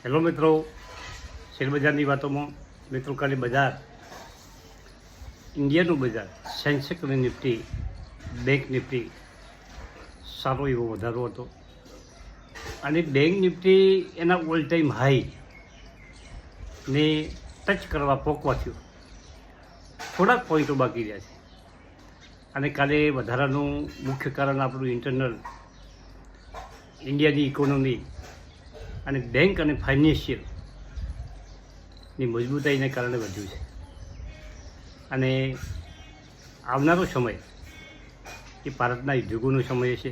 Hello મિત્રો, શેરબજારની વાતોમાં મિત્રો કાલે બજાર ઇન્ડિયાનું બજાર સેન્સેક્સ અને નિફ્ટી બેંક નિફ્ટી સારો એવો વધારો હતો અને બેંક નિફ્ટી એના ઓલ ટાઈમ હાઈને ટચ કરવા પહોંચવા થયું. થોડાક પોઈન્ટો બાકી રહ્યા છે અને કાલે વધારાનું મુખ્ય કારણ આપણું ઇન્ટરનલ ઇન્ડિયાની ઇકોનોમી અને બેંક અને ફાઇનાન્શિયલની મજબૂતાઈને કારણે વધ્યું છે અને આવનારો સમય એ ભારતના ઉદ્યોગોનો સમય છે.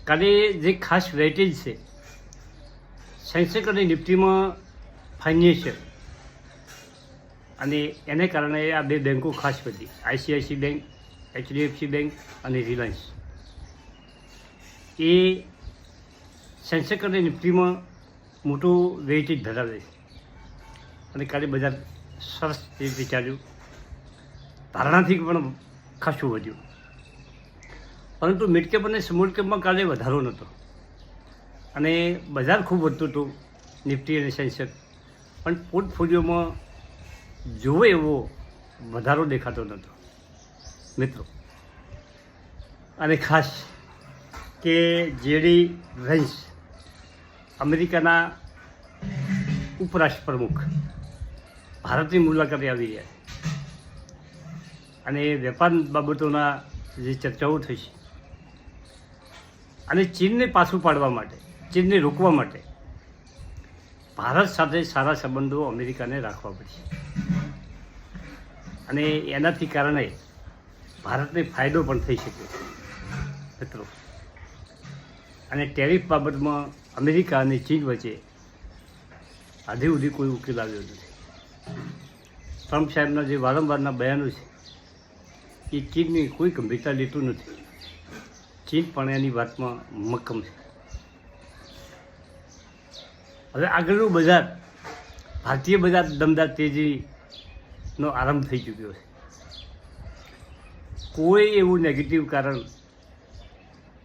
કાલે જે ખાસ વેટેજ છે સેન્સેક્સ અને નિફ્ટીમાં ફાઇનાન્શિયલ અને એને કારણે આ બે બેન્કો ખાસ વધી, આઈસીઆઈસી બેંક, એચડીએફસી બેંક અને રિલાયન્સ. એ સેન્સેક્સ અને નિફ્ટીમાં મોટું વેઇટેજ ધરાવે છે અને કાલે બજાર સરસ રીતે ચાલ્યું, ધારણાથી પણ ખાસું વધ્યું. પરંતુ મિડ કેપ અને સ્મોલ કેપમાં કાલે વધારો નહોતો અને બજાર ખૂબ વધતું હતું નિફ્ટી અને સેન્સેક્સ, પણ પોર્ટફોલિયોમાં જોવો એવો વધારો દેખાતો નહોતો મિત્રો. અને ખાસ કે જેડી વેન્સ અમેરિકાના ઉપરાષ્ટ્ર પ્રમુખ ભારતની મુલાકાતે આવી રહ્યા છે અને વેપાર બાબતોના જે ચર્ચાઓ થઈ છે અને ચીનને પાછું પાડવા માટે, ચીનને રોકવા માટે ભારત સાથે સારા સંબંધો અમેરિકાને રાખવા પડશે અને એનાથી કારણે ભારતને ફાયદો પણ થઈ શકે મિત્રો. અને ટેરિફ બાબતમાં અમેરિકા અને ચીન વચ્ચે આજે સુધી કોઈ ઉકેલ આવ્યો નથી. ટ્રમ્પ સાહેબના જે વારંવારના બયાનો છે એ ચીનની કોઈ ગંભીરતા લેતું નથી. ચીન પણ એની વાતમાં મક્કમ છે. હવે આગળનું બજાર, ભારતીય બજાર દમદાર તેજીનો આરંભ થઈ ચૂક્યો છે. કોઈ એવું નેગેટિવ કારણ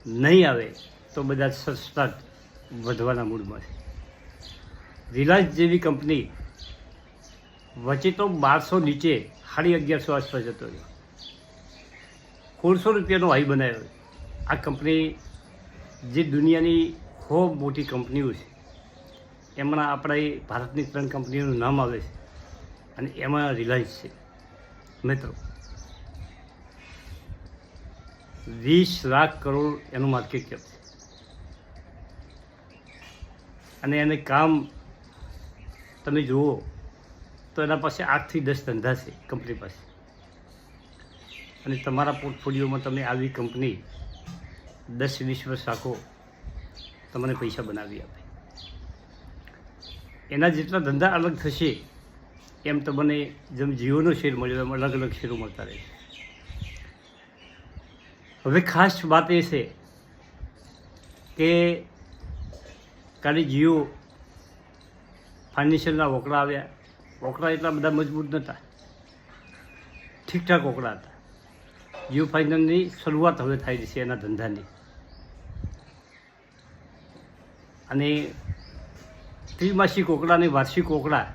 નહીં આવે તો બધા સતત વધવાના મૂડમાં છે. રિલાયન્સ જેવી કંપની વચ્ચે તો 1200 નીચે 1150 આસપાસ જતો રહ્યો, 1600 રૂપિયાનો હાઈ બનાવ્યો. આ કંપની જે દુનિયાની ખૂબ મોટી કંપનીઓ છે એમાં આપણા ભારતની 3 કંપનીઓનું નામ આવે છે અને એમાં રિલાયન્સ છે મિત્રો. 20 લાખ કરોડ એનું માર્કેટ કેપ છે અને એને કામ તમે જુઓ તો એના પાસે 8 થી 10 ધંધા છે કંપની પાસે. અને તમારા પોર્ટફોલિયોમાં તમે આવી કંપની 10-20 વર્ષ રાખો, તમને પૈસા બનાવી આપે. એના જેટલા ધંધા અલગ થશે એમ તમને જેમ જીઓનો શેર મળ્યો એમ અલગ અલગ શેરો મળતા રહે. હવે ખાસ વાત એ છે કે કાલે જીઓ ફાઇનાન્શિયલના વોકડા આવ્યા. વોકડા એટલા બધા મજબૂત નહોતા, ઠીકઠાક વોકડા હતા. જીઓ ફાઇનાન્સની શરૂઆત હવે થાય છે એના ધંધાની અને ત્રિમાસિક વોકડા અને વાર્ષિક વોકડા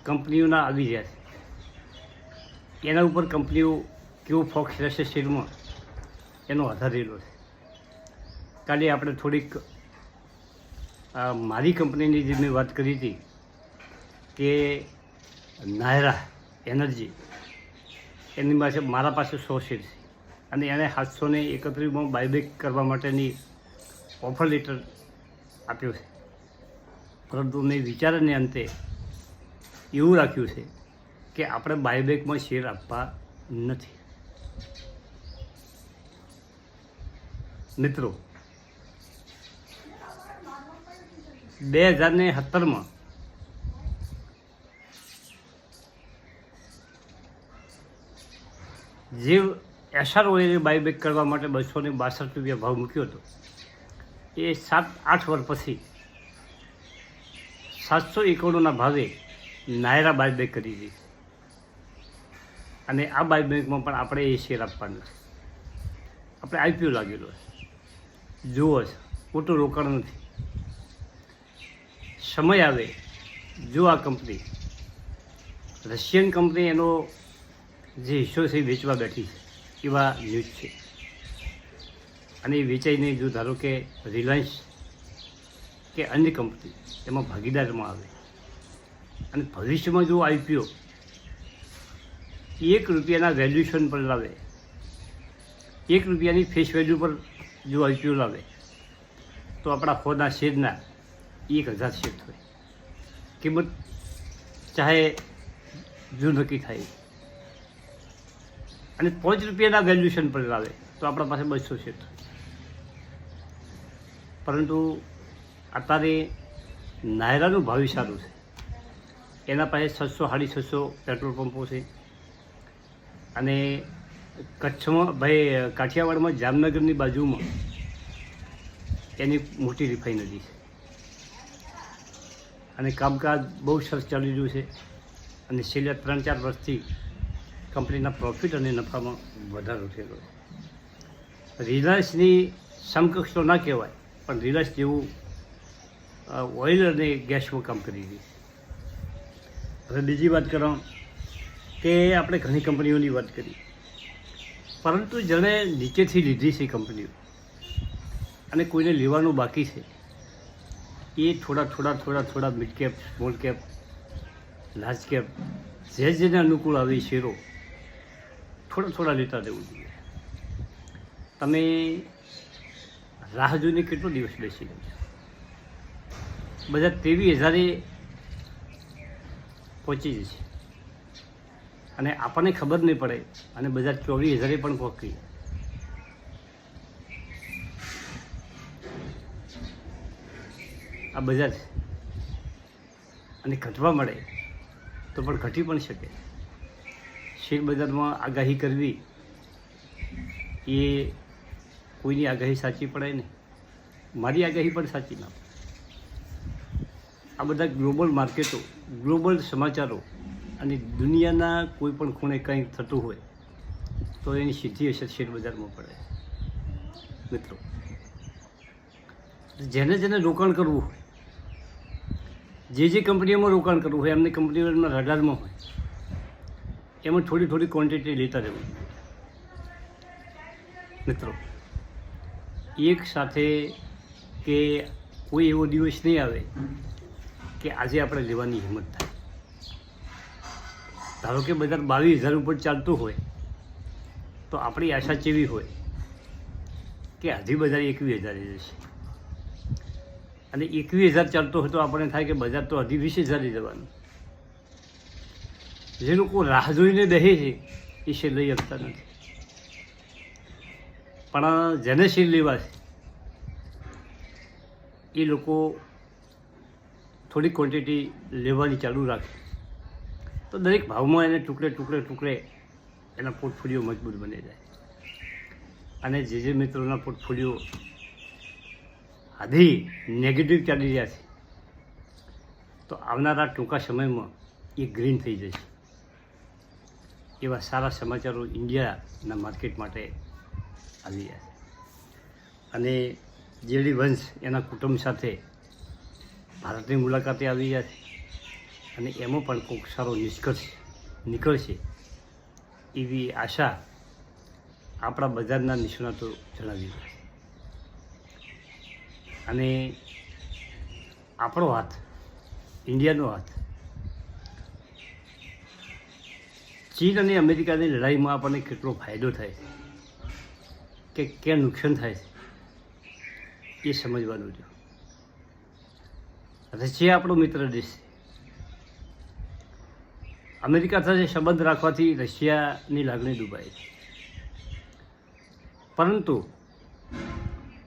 કંપનીઓના આવી રહ્યા છે. એના ઉપર કંપનીઓ કેવો ફોકસ રહેશે શેરમાં એનો આધાર રહેલો છે. કાલે આપણે થોડીક મારી કંપનીની જે મેં વાત કરી હતી કે નાયરા એનર્જી, એની પાસે મારા પાસે 100 શેર છે અને એણે 731માં બાયબેક કરવા માટેની ઓફર લેટર આપ્યો છે. પરંતુ મેં વિચારને અંતે એવું રાખ્યું છે કે આપણે બાયબેકમાં શેર આપવા નથી મિત્રો. 2017માં જે એસઆરઓએ બાયબેક કરવા માટે 262 રૂપિયા ભાવ મૂક્યો હતો એ 7-8 વર્ષ પછી 791ના ભાવે નાયરા બાયબેક કરી હતી અને આ બાયબેકમાં પણ આપણે એ શેર આપવાના છે. આપણે આઈપીઓ લાગેલો છે, જુઓ છે, મોટું રોકાણ નથી. સમય આવે જો આ કંપની રશિયન કંપની એનો જે હિસ્સો છે એ વેચવા બેઠી છે એવા ન્યૂઝ છે. અને એ વેચાઈને જો ધારો કે રિલાયન્સ કે અન્ય કંપની એમાં ભાગીદારમાં આવે અને ભવિષ્યમાં જો આઈપીઓ 1 રૂપિયાના વેલ્યુએશન પર લાવે, 1 રૂપિયાની ફેસ વેલ્યુ પર જો આઈપીઓ લાવે તો આપણા ખોના શેરના 1000 શેર થાય. કિંમત ચાહે જો નક્કી થાય અને 5 રૂપિયાના વેલ્યુએશન પર લાવે તો આપણા પાસે 200 શેર થાય. પરંતુ અત્યારે નાયરાનું ભાવ સારું છે. એના પાસે 600-650 પેટ્રોલ પંપો છે અને કચ્છમાં કાઠિયાવાડમાં જામનગરની બાજુમાં એની મોટી રિફાઇનરી છે અને કામકાજ બહુ સરસ ચાલી રહ્યું છે અને છેલ્લા 3-4 વર્ષથી કંપનીના પ્રોફિટ અને નફામાં વધારો થયેલો છે. રિલાયન્સની સમકક્ષ તો ના કહેવાય પણ રિલાયન્સ જેવું ઓઇલ અને ગેસમાં કામ કરી રહી છે. હવે બીજી વાત કરો કે આપણે ઘણી કંપનીઓની વાત કરી, પરંતુ જેણે નીચેથી લીધી છે કંપનીઓ અને કોઈને લેવાનું બાકી છે એ થોડા mid cap, small cap, large cap જેને અનુકૂળ આવે એ શેરો થોડા લેતા રહેવું જોઈએ. તમે રાહ જોઈને કેટલો દિવસ બેસી ગયો? બધા 23,000 પહોંચી જશે અને આપણને ખબર નહીં પડે અને બધા 24,000 પણ પહોંચી. આ બજાર છે અને ઘટવા મળે તો પણ ઘટી પણ શકે. શેર બજારમાં આગાહી કરવી એ કોઈની આગાહી સાચી પડે નહીં, મારી આગાહી પણ સાચી ના. આ બધા ગ્લોબલ માર્કેટો, ગ્લોબલ સમાચારો અને દુનિયાના કોઈ પણ ખૂણે કંઈ થતું હોય તો એની સીધી અસર શેર બજારમાં પડે. મિત્રો, જેને રોકાણ કરવું હોય, જે કંપનીઓમાં રોકાણ કરવું હોય એમની કંપનીઓના રડારમાં હોય એમાં થોડી ક્વોન્ટિટી લેતા રહેવું. મિત્રો, એક સાથે કે કોઈ એવો દિવસ નહીં આવે કે આજે આપણે લેવાની હિંમત થાય. ધારો કે બજાર 22,000 ઉપર ચાલતું હોય તો આપણી આશા કેવી હોય કે હજી બજાર 21,000 જશે અને 21,000 ચાલતો હોય તો આપણને થાય કે બજાર તો હજી 20,000 જવાનું. જે લોકો રાહ જોઈને બેસે છે એ શેર લઈ શકતા નથી, પણ જેને શેર લેવા છે એ લોકો થોડી ક્વોન્ટિટી લેવાની ચાલુ રાખે તો દરેક ભાવમાં એને ટુકડે એના પોર્ટફોલિયો મજબૂત બની જાય. અને જે મિત્રોના પોર્ટફોલિયો હજી નેગેટિવ ચાલી રહ્યા છે તો આવનારા ટૂંકા સમયમાં એ ગ્રીન થઈ જશે. એવા સારા સમાચારો ઇન્ડિયાના માર્કેટ માટે આવી રહ્યા છે અને જેડી વંશ એના કુટુંબ સાથે ભારતની મુલાકાતે આવી રહ્યા છે અને એમાં પણ કોઈક સારો નિષ્કર્ષ નીકળશે એવી આશા આપણા બજારના નિષ્ણાતો જણાવી રહ્યા છે. અને આપણો હાથ, ઇન્ડિયાનો હાથ ચીન અને અમેરિકાની લડાઈમાં આપણને કેટલો ફાયદો થાય છે કે ક્યાં નુકસાન થાય છે એ સમજવાનું છે. રશિયા આપણો મિત્ર દેશ છે. અમેરિકા સાથે સંબંધ રાખવાથી રશિયાની લાગણી દુભાય છે, પરંતુ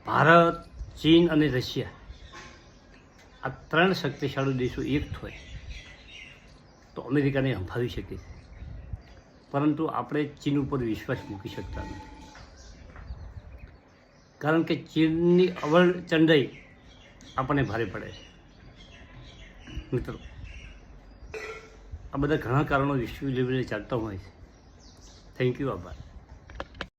ભારત, ચીન અને રશિયા આ 3 શક્તિશાળી દેશો એક થાય તો અમેરિકાને હંફાવી શકે છે. પરંતુ આપણે ચીન ઉપર વિશ્વાસ મૂકી શકતા નથી, કારણ કે ચીનની અવળચંડાઈ આપણને ભારે પડે છે. મિત્રો, આ બધા ઘણા કારણો વિશ્વ લેવલે ચાલતા હોય છે. Thank you. આભાર.